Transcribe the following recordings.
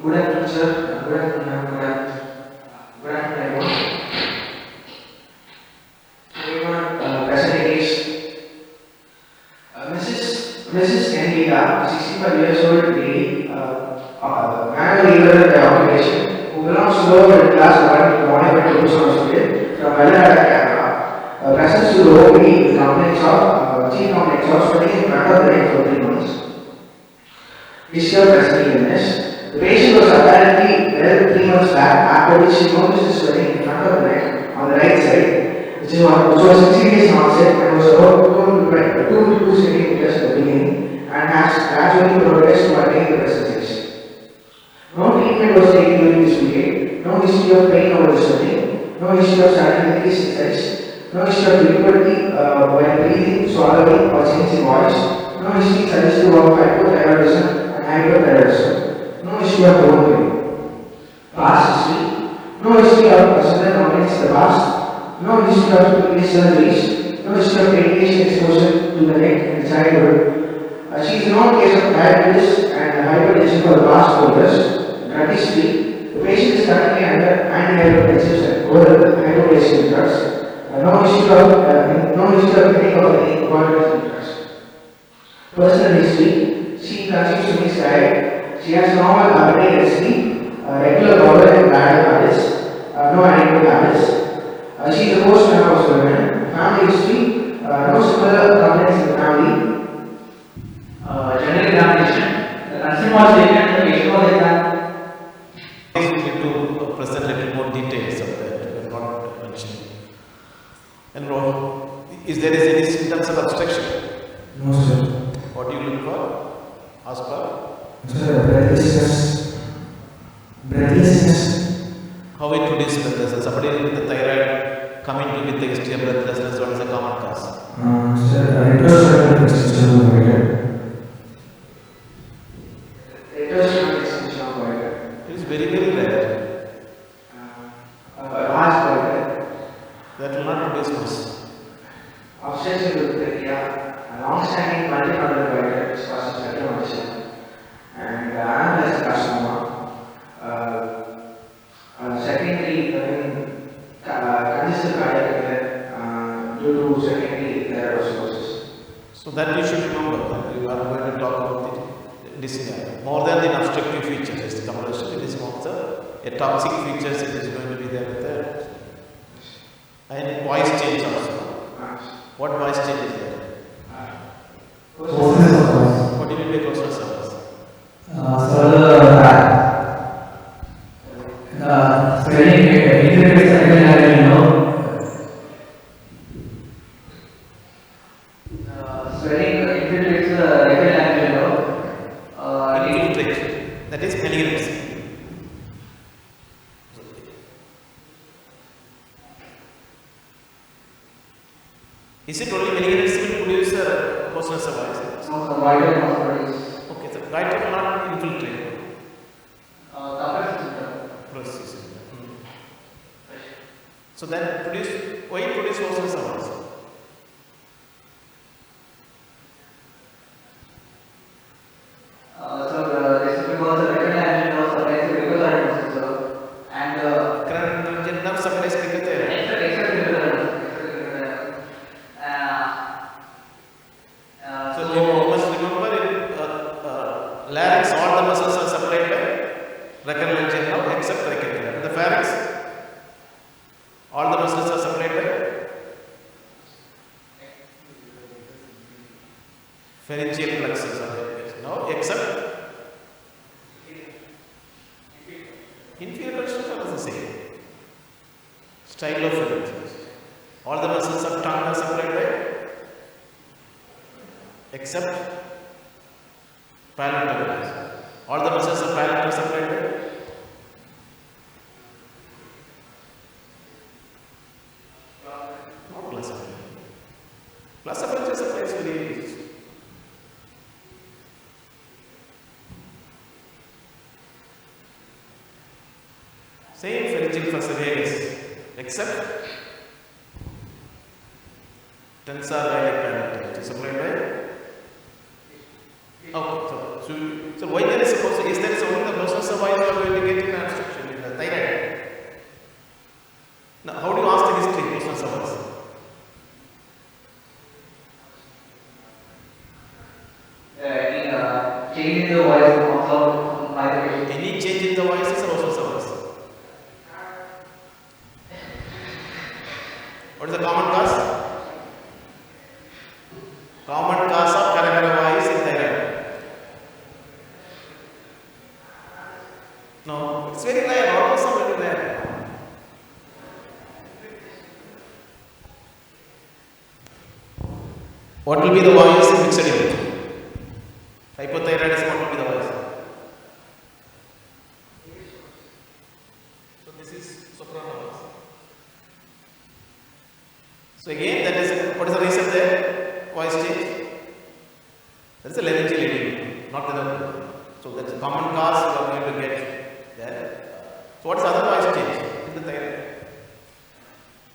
Good afternoon, sir. Good afternoon, ma'am. Good afternoon, everyone. We're going to present a case. Mrs. Candida, 65 years old lady, manual labor by occupation, who belongs to lower middle class Monitor to Hospital from Vallarada, Kerala, presents to the OPD with complaints of chief complaints of sweating in front of the neck for 3 months. History of present illness. The patient was apparently well 3 months back, after which she noticed swelling in front of the neck on the right side, which was 60 days in onset and was about 2 to 2 centimeters at the beginning and has gradually progressed to attain the present size. No treatment was taken during this period, no history of pain over the swelling, no history of sudden increase in size, no history of difficulty while breathing, swallowing, or change in voice, no history suggestive of hypothyroidism and hyperthyroidism. No history of bone pain. Past history. No history of personal complaints in the past. No history of previous surgeries. No history of radiation exposure to the neck in childhood. She is a known case of diabetes and hypertension for the past 4 years. Drug history. The patient is currently under antihypertensives and oral hypoglycemic drugs. No history of any of the incontinence drugs. Personal history. She continues to misguide. She has normal appetite and sleep, regular bowel and bladder habits, no adequate habits. She is a post-menopause woman. Family history, no similar complaints in the family. General examination. The consent was taken, the patient was examined. I need to present a little more details of that we have not mentioned. And is there any symptoms of obstruction? No, sir. What do you look for? Ask for? Sir, breathlessness. How it produces breathlessness? Somebody with the thyroid coming to with the history of breathlessness, what is the common cause? Sir, retrocervical extension of goiter. Retrocervical extension of goiter. It is very, very rare. Large goiter. That will not produce much. Obstetric urticaria, long-standing multi-nodal goiter is causing circulation. And analyze carcinoma, secondary congestive cardiac arrest due to secondary thyroidosis. So that you should remember that you are going to talk about the dyspnea. More than the obstructive features, it's the conversion, it is more the toxic features it is going to be there with that. And voice change also. What voice change is there? What do you mean by coastal service? Swelling infiltrates the rectal ganglion. Swelling infiltrates the rectal ganglion. Infiltrate. That is malignancy. Is it only malignancy will produce a coastal service? No, the goiter must produce. Okay, so goiter will not infiltrate. So then why it produce coastal service? This is because the rectal ganglion nerve supplies the cricothyroid muscle, and current nerve supplies cricothyroid. So you must remember in larynx all the muscles are supplied by recurrent nerve except cricothyroid. In the pharynx all the muscles are supplied by pharyngeal plexus no except inferior plexus are the same. Stylopharyngeus. All the muscles of tongue are supplied by except palatal. All the muscles of palatal are supplied by Classification supplies very easy. Same pharyngeal fasciitis except tensor iliac palatal, which is supplied by. Okay, So why there is supposed to, is there only the process of why you are going to get an obstruction in the thyroid? Now, how do you ask the history, process of us? Any change in the voice comes out by the patient. Any change in the voice is a process of us. What is the common cause? Common cause of Karagara voice in thyroid. No, it's very rare, almost very rare. What will be the voice in mixed event? Hypothyroidism, what will be the voice? So this is soprano voice. So again, that is, what is the reason there? Voice change. That is a laryngeal edema, not the. So that's a common cause you are going to get there. So what is the other voice change in the thyroid?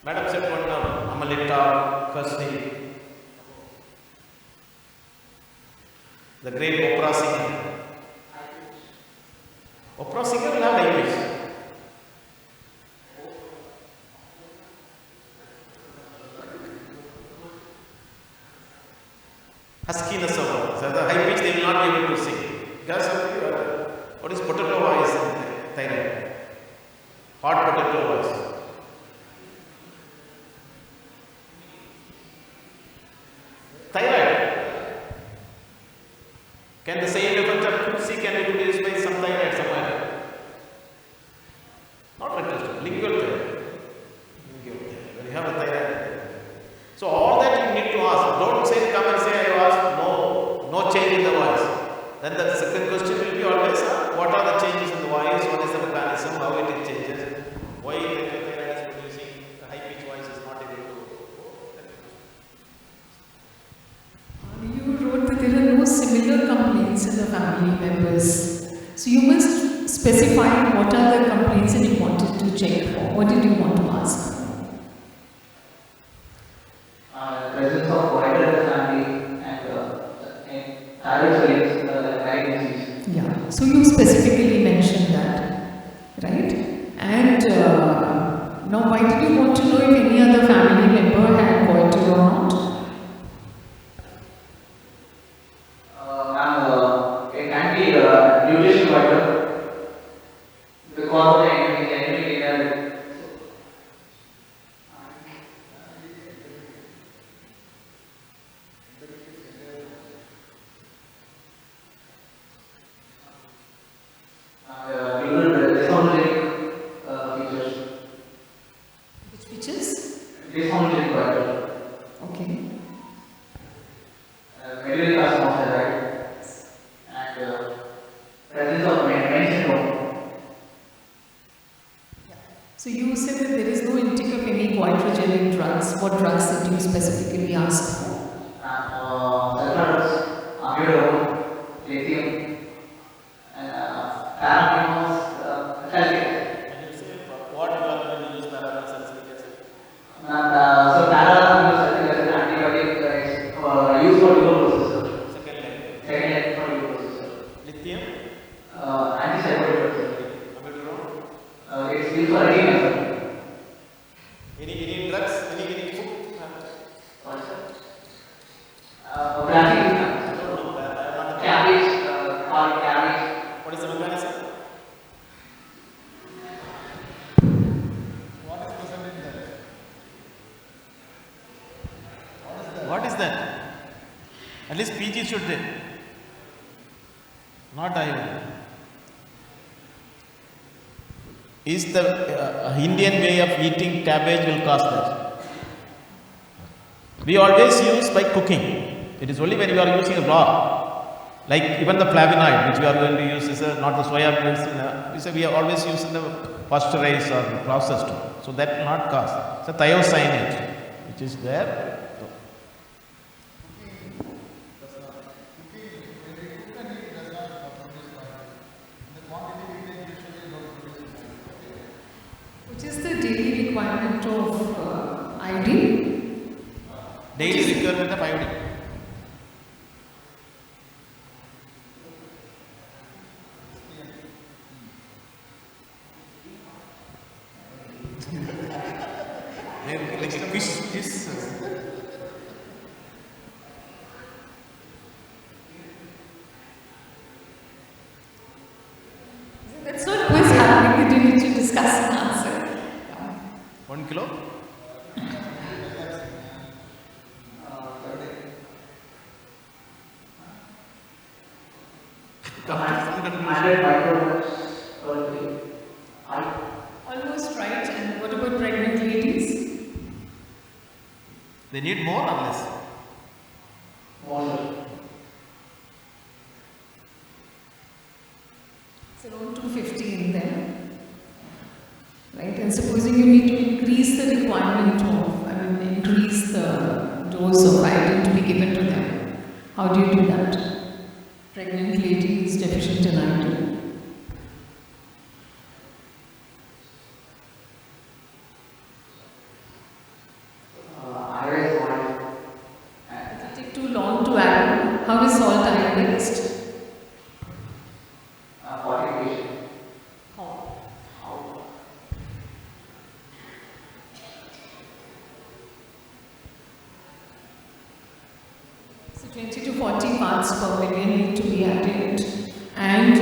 Madam said one term, Amalita, Kasni. The great opera singer. Opera singer will have high pitch. Huskiness of voice. So the high pitch they will not be able to sing. Because of what is potato voice in thyroid? Hot potato voice. Thyroid. Can the same effect of QC can be produced by some thyroid somewhere? Not rectal, lingual thyroid. When you have a thyroid. So all that you need to ask. Don't say, come and say I asked, no change in the voice. Then the second question will be always, what are the changes in the voice? What is the mechanism? How it changes? Why the thyroid is producing the high pitch voice is not able to. You wrote that there are no similar complaints in the family members. So you must specify what are the complaints that you wanted to check for. What did you want to ask? Presence of goiter in the family and thyroid swellings, thyroid disease. Yeah. So you specifically mentioned that, right? And now, why did you want to know if any other family member had goiter or not? It can be nutrition goiter because of the genetic data. Which features? Dysfunctional goiter. Okay. Medullary carcinoma, right? And presence of main syndrome. So you said that there is no intake of any goitrogenic drugs. What drugs did you specifically ask for? Sulfurs, amidone, lithium, and paracetamol, calcium. Can you say what you are going to use paracetamol sulfuric acid? So paracetamol is an antibiotic used for tuberculosis. Second line. Second line for tuberculosis. Lithium, Antipsychotic. amidone. It's used for edema. Any drugs? Any food? What, sir? Plastic. I don't know. I am not a Cabbage, or cabbage. What is the mechanism? What is that? At least PG should do. Not I. Is the Indian way of eating cabbage will cause that? We always use by cooking. It is only when you are using raw. Like even the flavonoid which we are going to use is not the soya beans. We are always using the pasteurized or processed. So that will not cause. It's a thiocyanate which is there. Which is the daily requirement of iodine? Daily requirement of iodine. like a quiz. That's not quiz happening, you need to discuss and answer. 1 kilo? 100 micrograms per day. Almost right. And what about pregnant ladies? They need more or less? More. It's around 250 in there. Right? And supposing you need to increase the requirement of, increase the dose of iodine to be given to them. How do you do that? Pregnant lady is deficient in iodine. It will take too long to add. How is salt iodized? Fortification. How? So 20 to 40 parts per million need to be added. And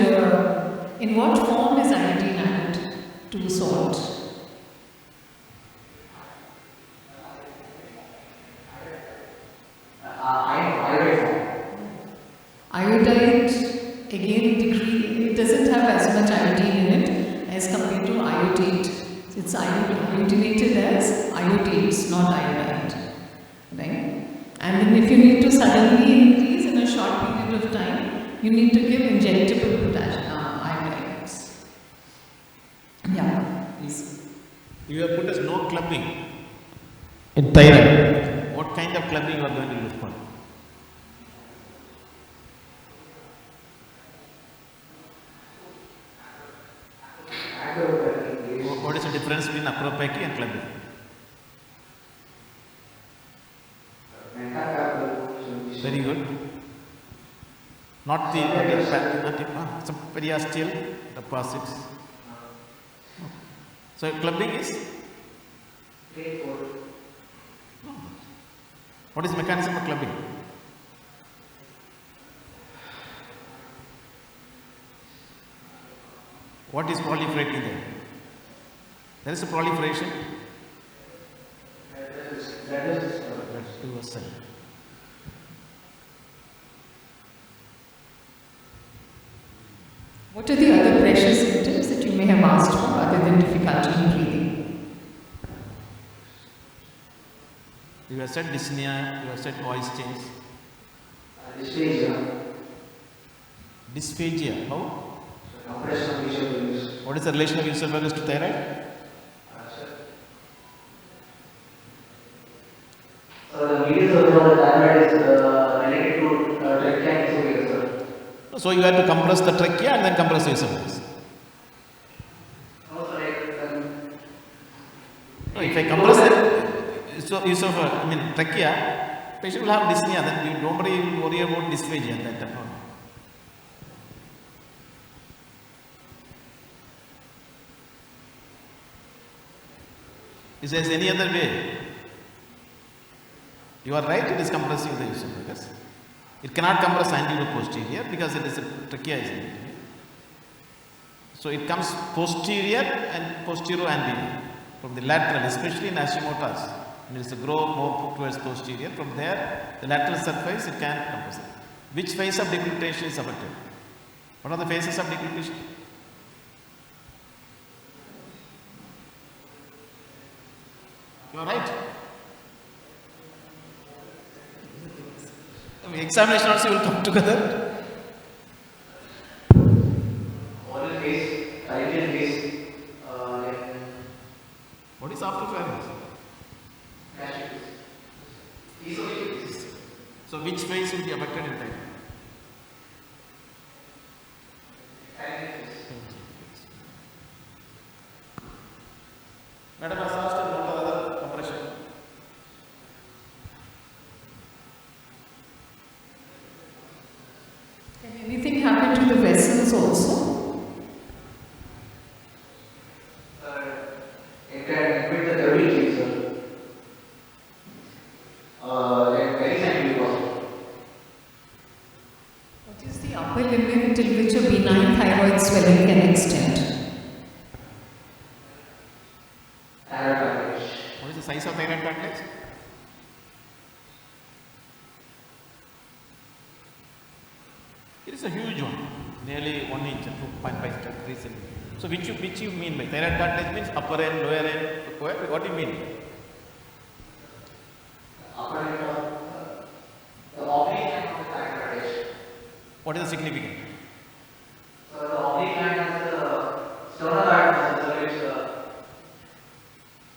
in what form is iodine added to salt? Iodide, again, it doesn't have as much iodine in it as compared to iodate. It's iodinated as iodates, not iodide. Right? And then if you need to suddenly increase in a short period of time, you need to give injectable potassium iodides. Yeah. You have put as no clubbing in thyroid. What kind of clubbing you are going to look for? What is the difference between acropathy and clubbing? Very good. Not the some periosteal deposits. So clubbing is? What is mechanism of clubbing? What is proliferating there? There is a proliferation. That is To a cell. What are the other pressure symptoms that you may have asked for other than difficulty in breathing? You have said dyspnea, you have said voice change. dysphagia. Dysphagia, how? Compression of esophagus. What is the relation of esophagus to thyroid? So the medial surface of the thyroid is related to trachea and esophagus, sir. So you have to compress the trachea and then compress the esophagus. Also No, if I compress the trachea, patient will have dyspnea, then nobody will worry about dysphagia at that time. Is there any other way? You are right, it is compressing the esophagus. It cannot compress anterior posterior because it is a trachea is in it. So it comes posterior and posterior anterior from the lateral, especially in Hashimoto's. When it is to grow more towards posterior, from there the lateral surface it can compress it. Which phase of deglutition is affected? What are the phases of deglutition? You are right. Examination also will come together. oral phase, pharyngeal phase, What is after pharynx? gastric phase. Esophagus. So which phase will be affected in time? Pharyngeal phase. Madam has asked what other compression. Can anything happen to the vessels also? It can quit the dirty phase, sir. What is the upper limit till which a benign thyroid swelling can extend? Thyroid cartilage. What is the size of thyroid cartilage? It is a huge one, nearly 1 inch, 2.5 to 3 centimeters. So which you mean by thyroid cartilage means upper end, lower end? What do you mean? Upper end of the oblique line of the thyroid cartilage. What is the significance? So the oblique line has the sternal thyroid muscle, so it's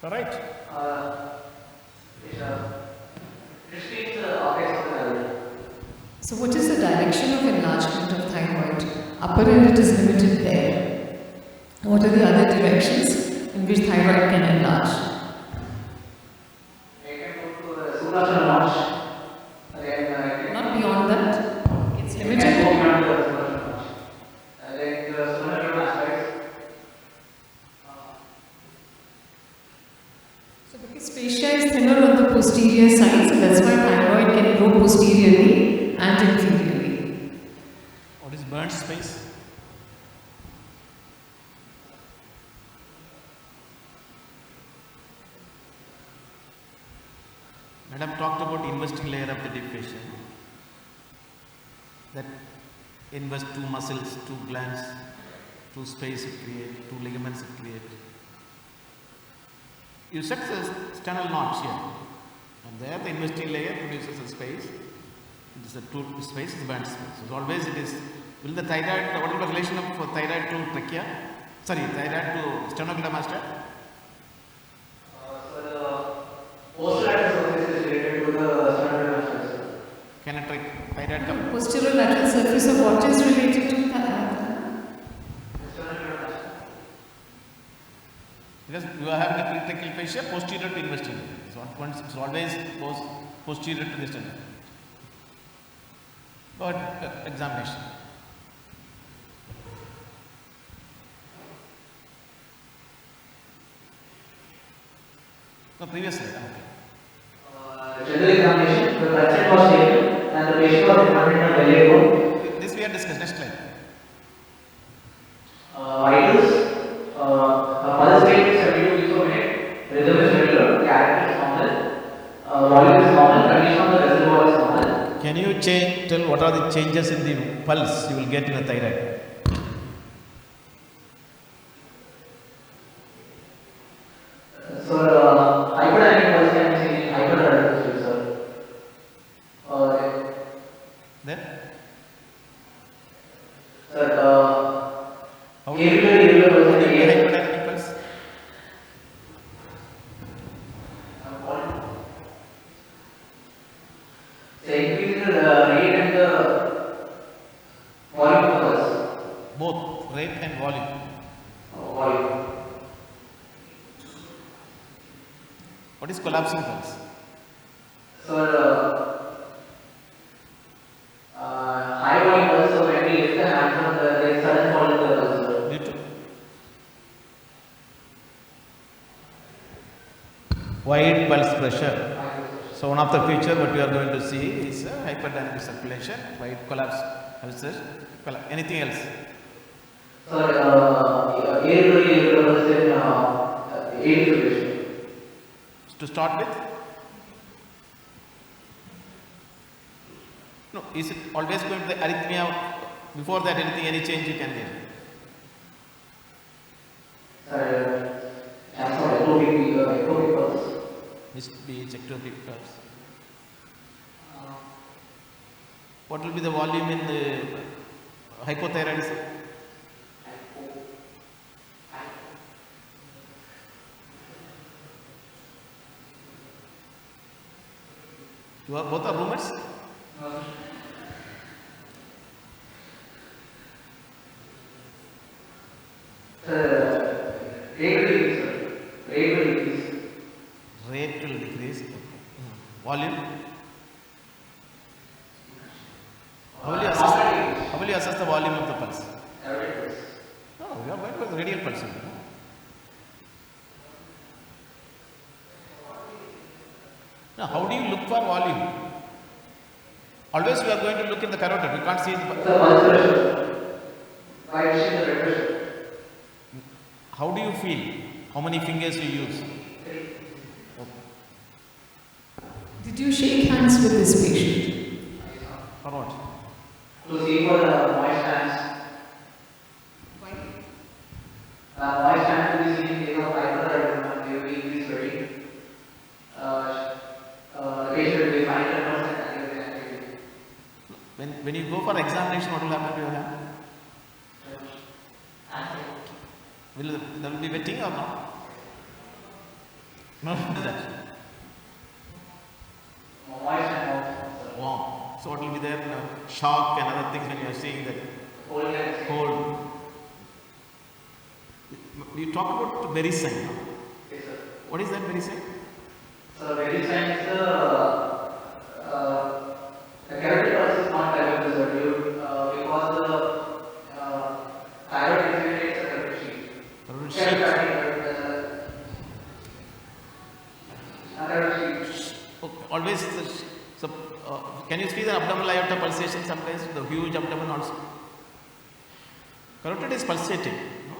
Right. restricts the apex of the thyroid. So what is the direction of enlargement of thyroid? Upper end, it is limited there. What are the other directions in which thyroid can enlarge? It can go to the suprasternal notch. Not beyond that. It's It can limited. go beyond the suprasternal notch. Then the sternal aspects. So because fascia is thinner on the posterior side, so that's why thyroid can grow posteriorly and inferiorly. What is burnt space? Madam talked about investing layer of the deep fascia. That invests 2 muscles, 2 glands, 2 space it create, 2 ligaments it create. You set the sternal notch here, and there the investing layer produces a space. This is a 2 space, is burnt space. So always it is. Will the thyroid? What is the relation of thyroid to trachea? Sorry, thyroid to sternocleidomastoid? So the posterolateral surface is related to the sternal muscles. Can a thyroid come? Posterolateral surface of what is related to thyroid? Because you are having a pretracheal fascia posterior to investing. So it's always goes posterior to the sternum. But examination. No, previous slide. Okay. General examination, the consent was taken and the patient was admitted on belly bone. This we have discussed. Next slide. Vitals, pulse rate is 72 beats per minute, rhythm is regular, character is normal, volume is normal, condition of the vessel wall is normal. Can you tell what are the changes in the pulse you will get in a thyroid? So, hyperdynamic pulse can be seen in hyperdynamic pulse, sir. Then? Sir, How irregular pulse do can you be get hyperdynamic pulse? So, increase the rate and the volume of pulse. Both rate and volume. Volume. What is collapsing pulse? So, high volume pulse, so when we lift the hand from the there is sudden fall in the pulse. Due to wide pulse pressure. So one of the feature what you are going to see is hyperdynamic circulation, wide collapse pulses. Anything else? So, irregular pulse in atrial. To start with? No, is it always going to the arrhythmia? Before that, anything, any change you can get? Ectopic pulse. Misbeach, ectopic pulse. What will be the volume in the hypothyroidism? You are both are roommates? Rate will decrease. Volume? How will you assess the volume of the pulse? No, we are going for the radial pulse. Now, how do you look for volume? Always we are going to look in the carotid. We can't see the. The pulse pressure. By reaching the blood pressure. How do you feel? How many fingers you use? Did you shake hands with this patient? For what? To see for the moist hands. Why? Moist hands will be seen in case of hyperthyroidism. They will be increased sweating. The patient will be fine and activity. When you go for examination, what will happen to your hand? Will there will be wetting or not? No, that. Moist and Warm. So what will be there? Shock and other things when you are seeing that cold. You talk about berry sign. No? Yes, sir. What is that berry sign? So very sign is the carotid pulse is not diagnosed because the thyroid infiltrates the carotid sheath. Carotid sheath. Always, so can you see the abdominal aorta pulsation sometimes? The huge abdomen also. Carotid is pulsating. No?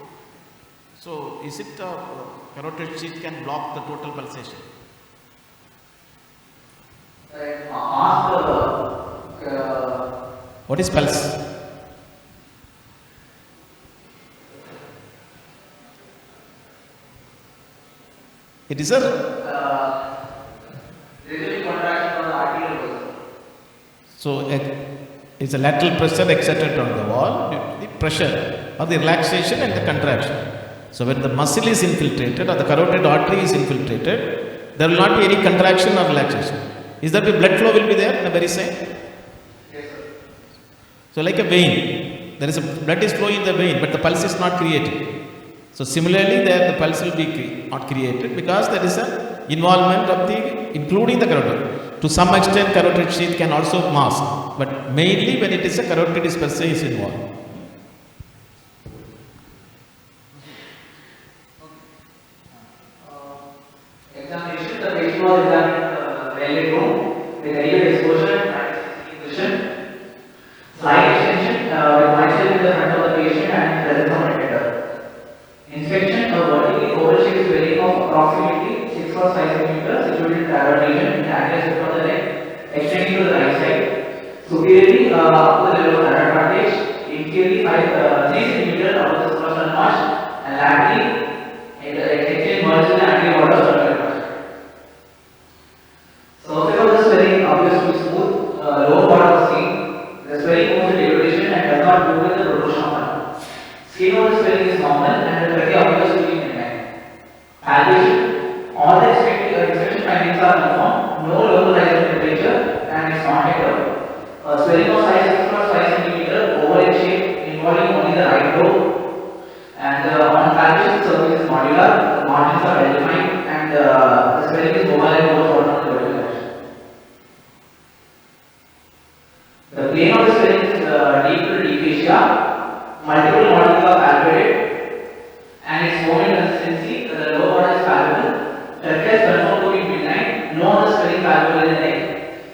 So is it carotid sheath can block the total pulsation? What is pulse? It is a rhythmic contraction of the arterial muscle. so it's a lateral pressure exerted on the wall, the pressure or the relaxation and the contraction. So when the muscle is infiltrated or the carotid artery is infiltrated, there will not be any contraction or relaxation. Is that the blood flow will be there in the very side? Yes, sir. So like a vein, there is a blood is flowing in the vein, but the pulse is not created. So similarly, there the pulse will be not created because there is a involvement of the, including the carotid. To some extent, carotid sheath can also mask, but mainly when it is a carotid is per se is involved. Examination, the patient was examined very room with adequate exposure and practice position. Slide extension with myself in the front of the patient and presence of monitor. Inspection of vertically oval shaped swelling of approximately 6 or 5 cm situated in thyroid region in the anterior of the neck, extending to the right side. Superiorly up to the level of thyroid cartilage, inferiorly 3 cm above the superficial notch, and laterally extend merged in the anterior border of the thyroid. Surface of the swelling appears to be smooth, lower part of the skin. The swelling moves with degradation and does not move with the proportion of one. Skin of the swelling is normal and the trachea appears to be benign. Palpation, all the inspection findings are uniform, no localized temperature and is not head. Swelling of size 6 or 5 cm, oval in shape, involving only the right lobe. And on palpation, the surface is modular, the margins are well defined, and the swelling is mobile and goes out on the vertical direction. The plane of the swelling is deep to deep fascia, multiple modules are palpated, and its movement consistency, the lower part is palpable. Trachea is confirmed to be benign, no other swelling palpable in the neck.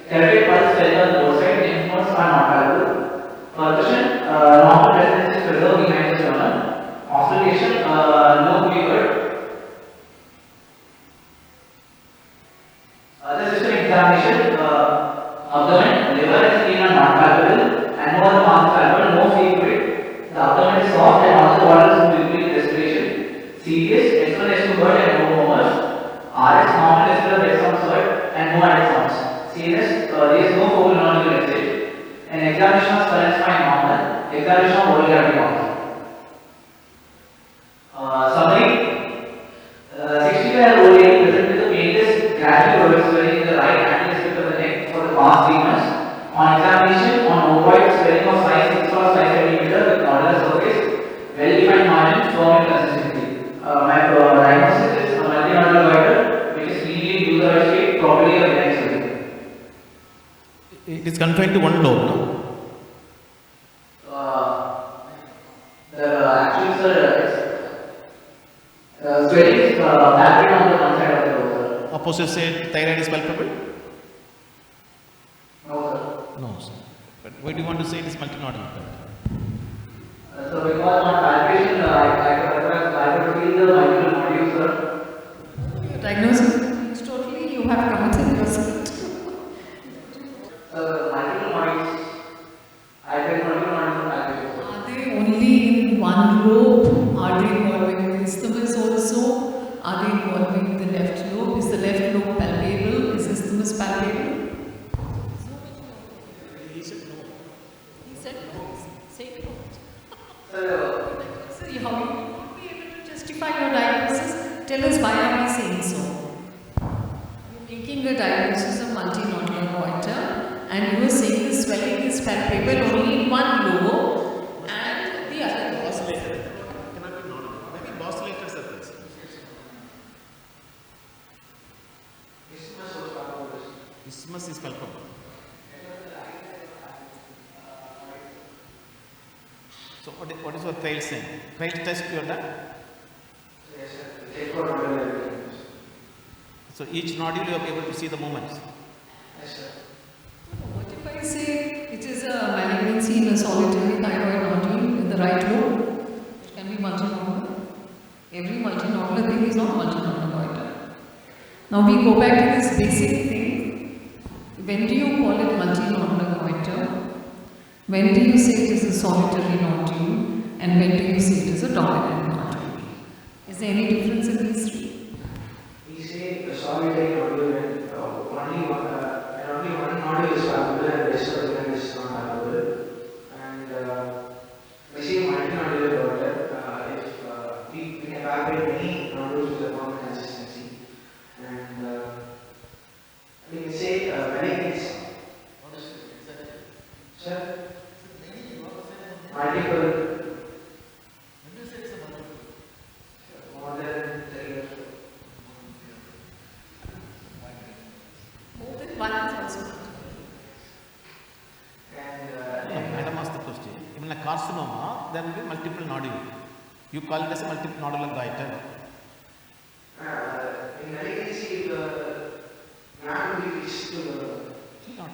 Carotid pulse swelling on the dorsal, lymph nodes are not palpable. Percussion, normal resonance is preserved behind the sternum. Auscultation, no quiver. Other system examination, abdomen, liver and spleen are not palpable, and no other mass palpable, no fluid. The abdomen is soft and all the waters move with respiration. Serious, S1, S2 bird and no murmurs. RS, normal vesicular red sounds bird and no added sounds. CNS, there is no focal non-linear exit. An examination of skull and spine normal. Examination of oral cavity normal. Summary, 65-year-old lady presented with a painless gradual oval swelling in the right anterior aspect of the neck for the past 3 months. On examination, on ovoid swelling of size 6 or 5 cm with nodular surface, well-defined margin, firm and consistency. My diagnosis is a multinodular goiter, which is cleanly user shape, probably a benign swelling. It is confined to one lobe, no? Swelling is palpable on the one side of the lobe. Opposite side thyroid is palpable? No, sir. No, sir. Why do you want to say it is multinodular goiter? So because on palpation, I could feel the multiple nodules, sir. Diagnosis totally you have committed yourself. So multiple nodules, I felt multiple nodules on palpation, sir. Are they only in one lobe? Are they involving the isthmus also? Are they involving the left lobe? Is the left lobe palpable? Is isthmus palpable? He said no. He said no. Say no. So, So how you will not be able to justify your diagnosis? Tell us why are we saying so? You're making a diagnosis of multinodular goiter and you are saying the swelling is palpable only in one lobe and the other. Vacillator. Cannot be nodular. Maybe vacillator surface. Isthmus is palpable. So what is your trail saying? Trail test you have done? Yes, sir. Check for nodal evidence. So each nodule you are able to see the movements. Yes, sir. What if I say it is a malignancy in a solitary thyroid nodule in the right lobe? It can be multinodular. Every multinodular thing is not multinodular goiter. Now we go back to this basic thing. When do you call it multinodular goiter? When do you say it is a solitary nodule? And when do you say it is a dominant nodule? Is there any difference in these three? We say the solitary nodule and only one nodule is palpable and the rest of the gland is not palpable. And we say multinodular goiter if we can palpate many nodules with a common consistency. And we say malignancy. Sir? Multiple. More than 3 years. More than one is also. And Madam asked the question. Even like carcinoma, there will be multiple nodule. You call it as a multiple nodular goiter. in malignancy, the gland will be fixed to the Not.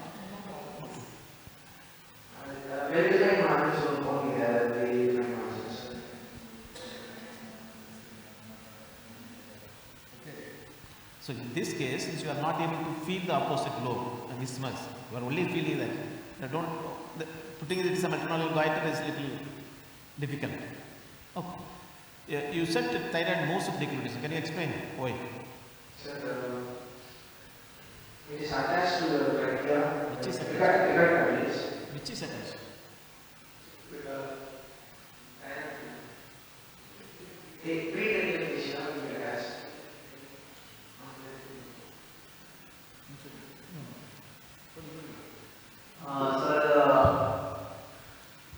well-defined margins of only there, very defined margins. So in this case, since you are not able to feel the opposite lobe, and isthmus, you are only feeling that. Putting it as a multinodular goiter is little difficult. Okay. Yeah, you said that thyroid moves with deglutition. Can you explain why? So it is attached to the trachea. Which is attached? Which is attached? Pre-trachea fascia will be attached.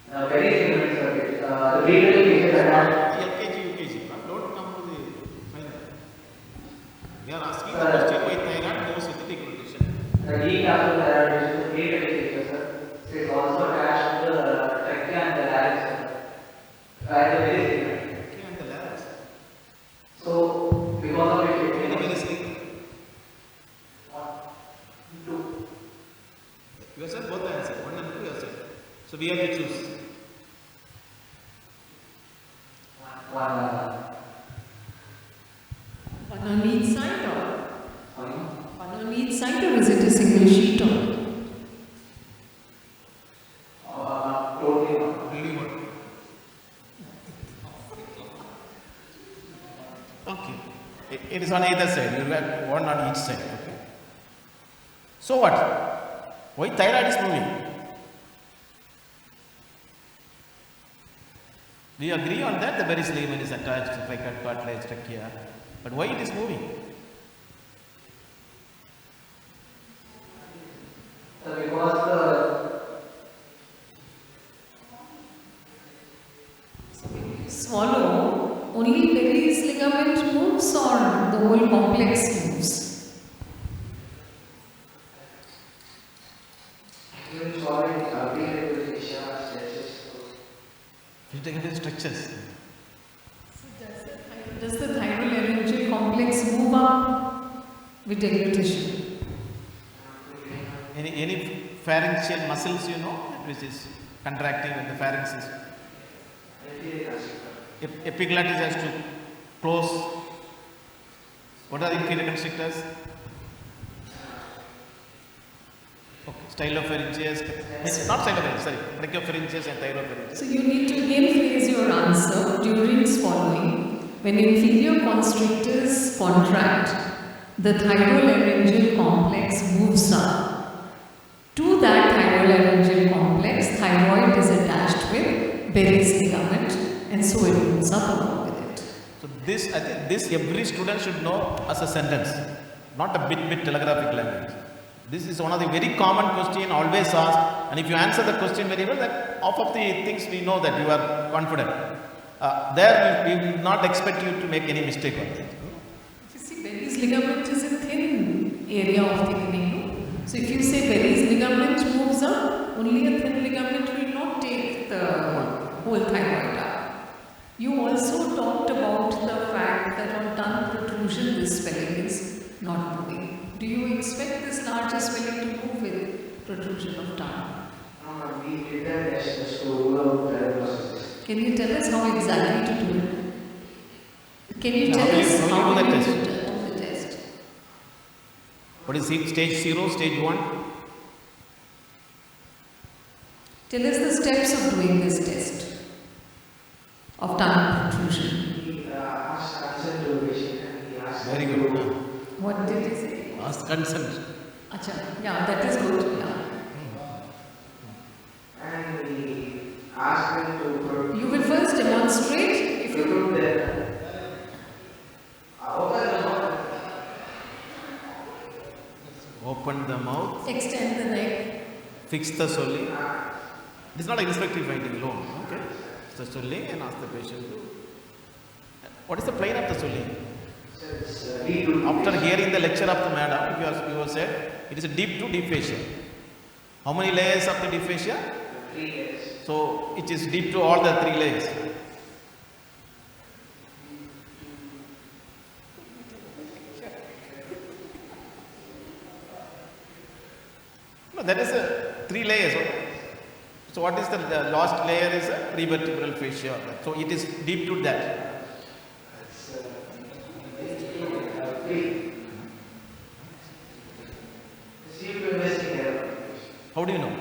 So, very similar circuit. The pre-trachea fascia is attached. LKG, UKG. Don't come to the final. We are asking the question why thyroid moves with deglutition. The decapsulated thyroid is the pre-trachea fascia. It is also attached to the trachea and the larynx. Right, very similar. Okay, and the larynx. So, because of it, Very, very slick. two. You have said both the answers. 1 and 2 you have said. So we have to choose. One on each side or? Sorry? One on each side or is it a single sheet or? Totally not. Only one. Okay. It is on either side. You have one on each side. Okay. So what? Why thyroid is moving? We agree on that. The Berry's ligament is attached to like cartilage, trachea. But why it is moving? So, because the Swallow, only Berry's ligament moves or the whole complex moves? During swallowing, pre-trachea fascia stretches. Vegetative structures. Does the thyrolaryngeal complex move up with deglutition? Any pharyngeal muscles you know? which is contracting in the pharynx is. Epiglottis has to close. What are the inferior constrictors? Okay, stylopharyngeus, not stylopharyngeus, sorry, brachopharyngeus and thyropharyngeus. So you need to again phrase your answer during swallowing. When inferior constrictors contract, the thyrolaryngeal complex moves up. To that thyrolaryngeal complex, thyroid is attached with Berry's ligament, and so it moves up along with it. So this, I think this every student should know as a sentence, not a bit telegraphic language. This is one of the very common question always asked, and if you answer the question very well, that half of the things we know that you are confident. There we will not expect you to make any mistake on that. If you see, Berry's ligament is a thin area of thickening. No? So if you say Berry's ligament moves up, only a thin ligament will not take the whole thyroid up. You also talked about the fact that on tongue protrusion, this swelling is not moving. Do you expect this larger swelling to move with protrusion of tongue? We did that test just to rule out the processes. Can you tell us how exactly to do it? Can you tell How us you how do the you test? do the test? What is it? Stage 0, stage 1? Tell us the steps of doing this test of tongue protrusion. He asked consent to the patient and he asked. Very good. What did he say? Ask consent. Acha, yeah, that is good. Yeah. And we asked him to You will first demonstrate if you prove that. Open the mouth, extend the neck. fix the swelling. It is not a inspective finding alone. Okay. The swelling and ask the patient to. What is the plane of the swelling? After hearing the lecture of the madam, you have said it is a deep to deep fascia. How many layers of the deep fascia? 3 layers. So it is deep to all the 3 layers. No, that is a 3 layers. So what is the last layer is a prevertebral fascia. So it is deep to that. How do you know?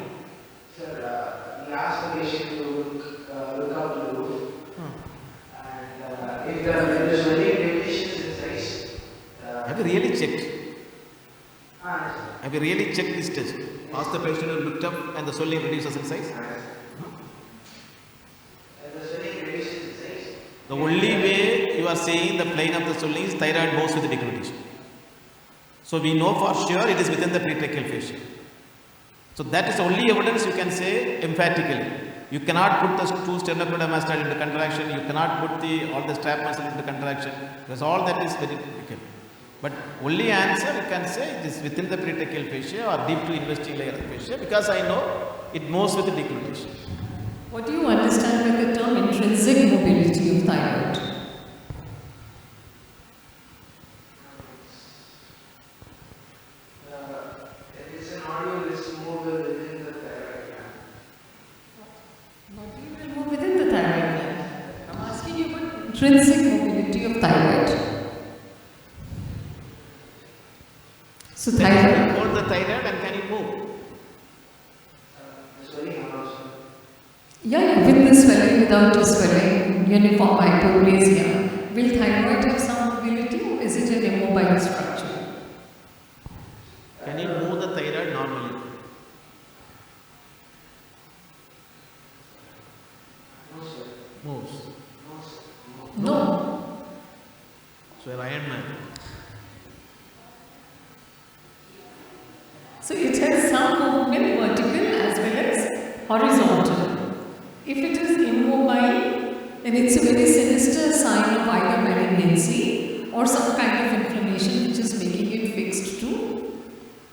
Sir, he asked the patient to look up to the roof. And if there is any deviations in size, Have you really checked? Have you really checked this test? Ask the patient who looked up and the swelling reduces in size. The only way you are saying the plane of the swelling is thyroid moves with the deglutition. So we know for sure it is within the pretracheal fascia. So that is the only evidence you can say emphatically. You cannot put the 2 sternocleidomastoid into contraction. You cannot put all the strap muscle into contraction. Because all that is very difficult. But only answer you can say it is within the pretracheal fascia or deep to investing layer of fascia, because I know it moves with the deglutition. What do you understand by the term intrinsic mobility of thyroid? it is a nodule is moved within the thyroid gland. Nodule will move within the thyroid gland. I'm asking you about intrinsic mobility of thyroid. So Can thyroid. you hold the thyroid and can it move? The swelling also. Yeah, with the swelling, without the swelling, uniform hypoplasia. Will thyroid have some mobility or is it an immobile structure? Can you move the thyroid normally? No, sir. Moves. No, sir. No. So an Iron Man. So it has some movement vertical as well as horizontal. If it is immobile, then it's a very sinister sign of either malignancy or some kind of inflammation which is making it fixed to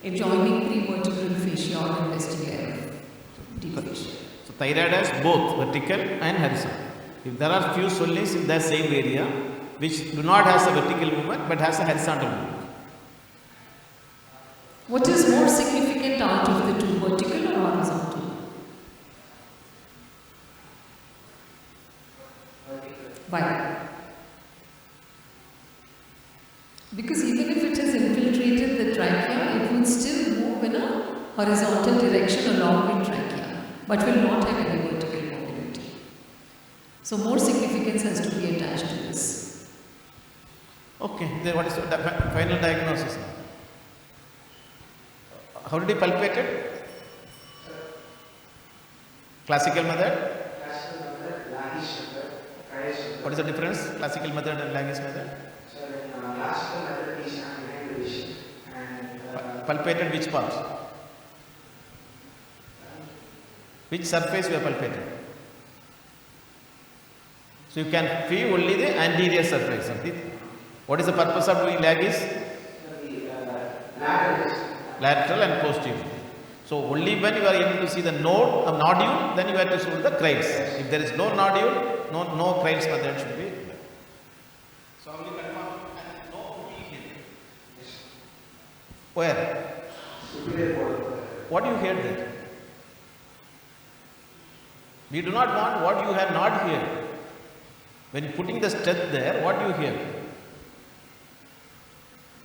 adjoining prevertebral fascia or investing layer of deep fascia. So thyroid has both vertical and horizontal. If there are few swellings in the same area which do not have a vertical movement but has a horizontal movement. What is more significant out of the two, vertical or horizontal? Why? Because even if it has infiltrated the trachea, it will still move in a horizontal direction along with trachea, but will not have any vertical mobility. So more significance has to be attached to this. Okay, then what is the final diagnosis now? How did he palpate it? Classical method? Classical method, Langish method, Kai's method. What is the difference? Classical method and Langish method? So in classical method, we stand behind the patient and Palpated which part? Which surface you have palpated? So you can feel only the anterior surface. What is the purpose of doing Langish? Lateral and posterior. So only when you are able to see the nodule, then you have to see the crates. If there is no nodule, no crates method should be. So only confirm and no here. Where? What do you hear there? We do not want what you have not here. When putting the stent there, what do you hear?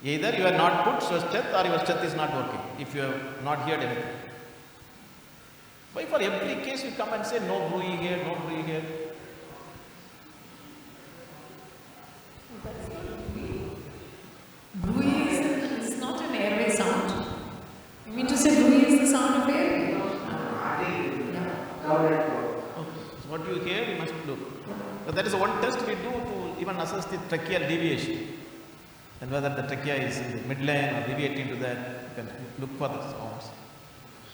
Either you have not put your stent or your stent is not working, if you have not heard anything. Why for every case you come and say no bruit here, no bruit here? Bruit is not an airway sound. You mean to say bruit is the sound of airway? Okay. So what you hear, you must look. But that is one test we do to even assess the tracheal deviation. And whether the trachea is in the midline or deviating to that, you can look for the sounds.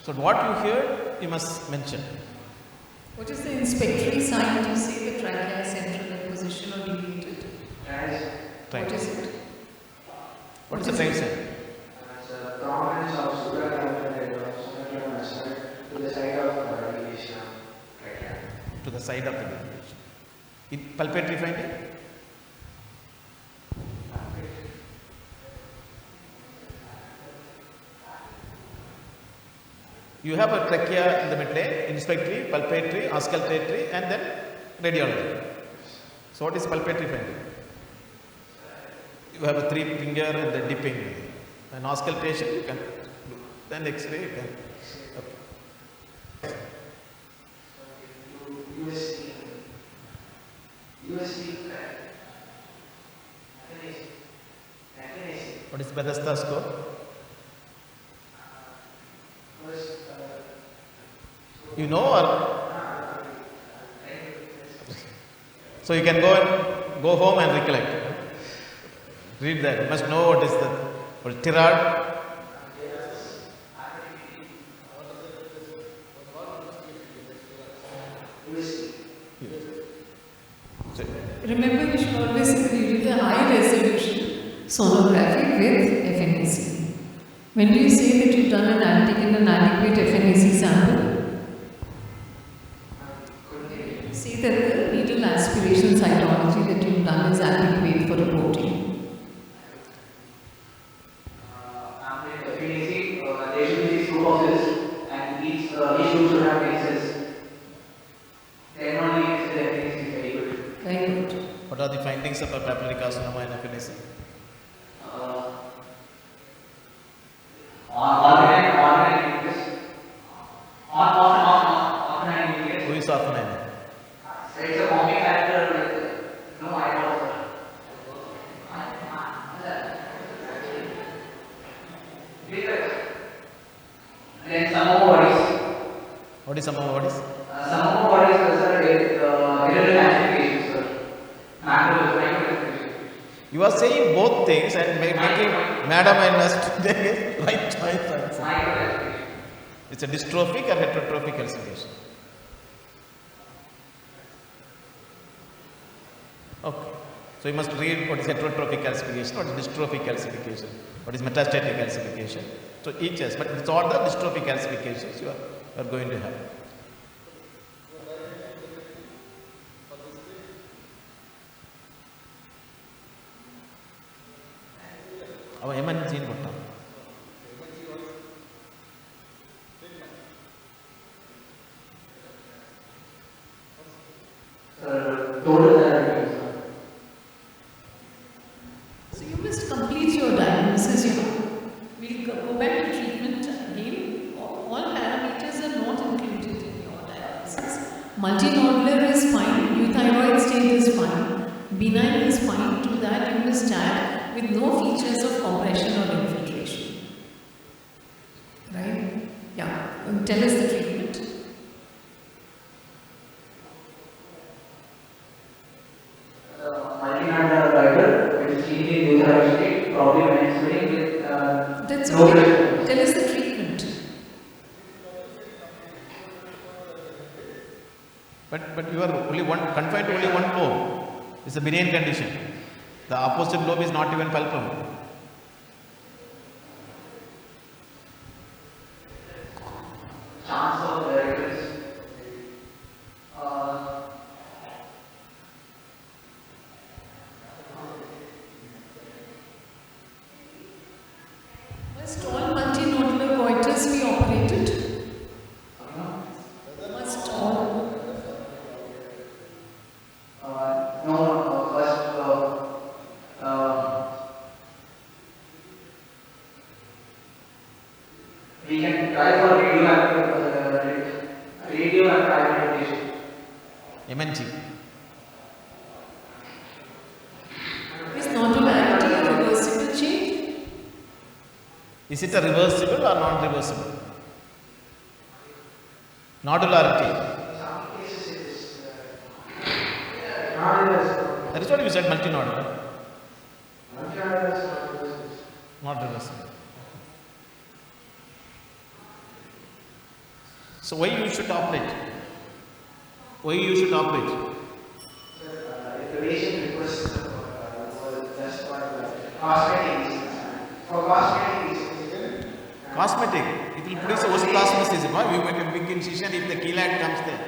So what you hear, you must mention. What is the inspectory sign to say the trachea is central in position or deviated? What is it? What is the train sign? It's a prominence of supraclavicular to the side of deviation. To the side of the deviation. In palpatory finding? You have a trachea in the midline, inspectory, palpatory, auscultatory, and then radiology. So what is palpatory finding? You have a 3-finger and the dipping. An auscultation you can do. Then X-ray you can. Okay. What is Bethesda score? You know or? So you can go home and recollect. Read that. You must know what is the tirade. Remember, we should always read a high resolution sonography with FNAC. When do you say that you've done an inadequate FNAC sample? Say that the needle aspiration cytology that you've done is adequate for reporting. FNAC, there should be 6 group of cells and each issue should have cases. Then only the FNAC is very good. Very good. What are the findings of a papillary carcinoma in FNAC? Organ nucleus. Organ nucleus. Who is orphanine? So it's a comic character with no eyeballs. Then some more bodies. What is some more bodies? Some more bodies are irrelevant classifications, sir. Macro. You are saying both things and making Madam and us right choice. It's a dystrophic or heterotrophic calcification. Okay. So you must read what is heterotrophic calcification, what is dystrophic calcification, what is metastatic calcification. So each has, but it's all the dystrophic calcifications you are going to have. Our MN gene what? Total therapy. is fine, euthyroid state is fine, benign is fine. To that you must add with no features of compression or infiltration. Right? Yeah. Tell us the treatment. Multinodular goiter, which is leading to euthyroid state, probably menstruating with That's no okay. pressure. Tell us the treatment. But you are only confined to only one lobe. It's a benign condition. The opposite lobe is not even palpable. Chance of recurrence. Must all multinodular goiters be operated? Must all. We can try for radioactive ionization. MNG. Is nodularity a reversible change? Is it a reversible or non-reversible? Nodularity. Some cases it is not reversible. That is what you said, multinodular. Multinodular is not reversible. Not reversible. So why you should operate? Why you should operate? If the patient requests just for cosmetic reasons, for cosmetic reasons, Cosmetic. It will produce a osteoplasmosis. Why we make a big incision if the keloid comes there?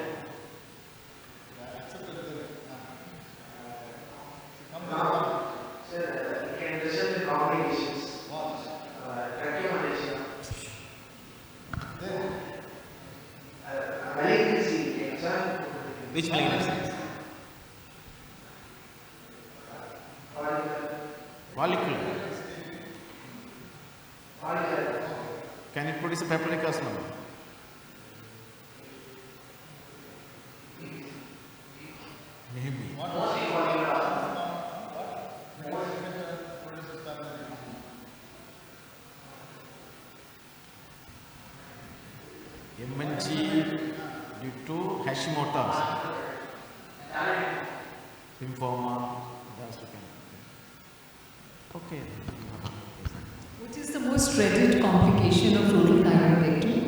it can result in complications. Tracheomatia. Malignancy, cancer. Which malignancy? Follicular. Can it produce a papillary carcinoma? Maybe. MNG due to Hashimoto's, lymphoma, okay. What is the most dreaded complication of total thyroidectomy?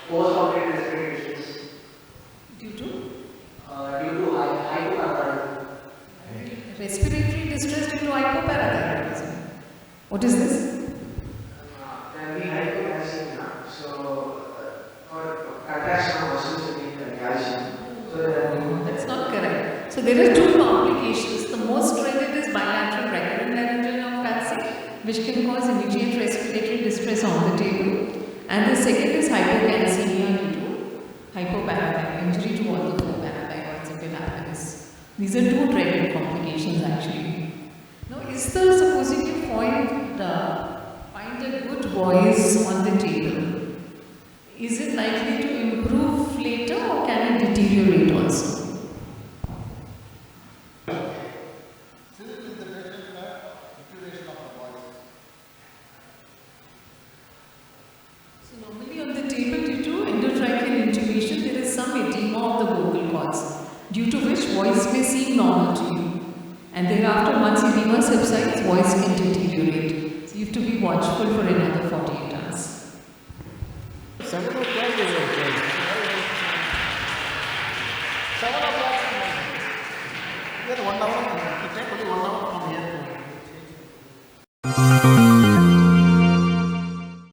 Post-operative respiratory distress. Due to Hypoparathyroidism. respiratory distress due to hypoparathyroidism. What is this? Can be hypocalcemia. So, for contraction of muscles, you need calcium. So, That's not correct. So there are two complications. The most dreaded is bilateral recurrent laryngeal neuropathy, which can cause immediate respiratory distress on the table. And the second is hypocalcemia due to hypoparathyroid, injury to all the four parathyroids if it happens. These are two dreaded complications actually. Now, is the, supposing you find a good voice on the table, is it likely to improve later or can it deteriorate also? So normally on the table due to endotracheal intubation there is some edema of the vocal cords, due to which voice may seem normal to you. And thereafter once edema subsides, voice can deteriorate. So you have to be watchful for another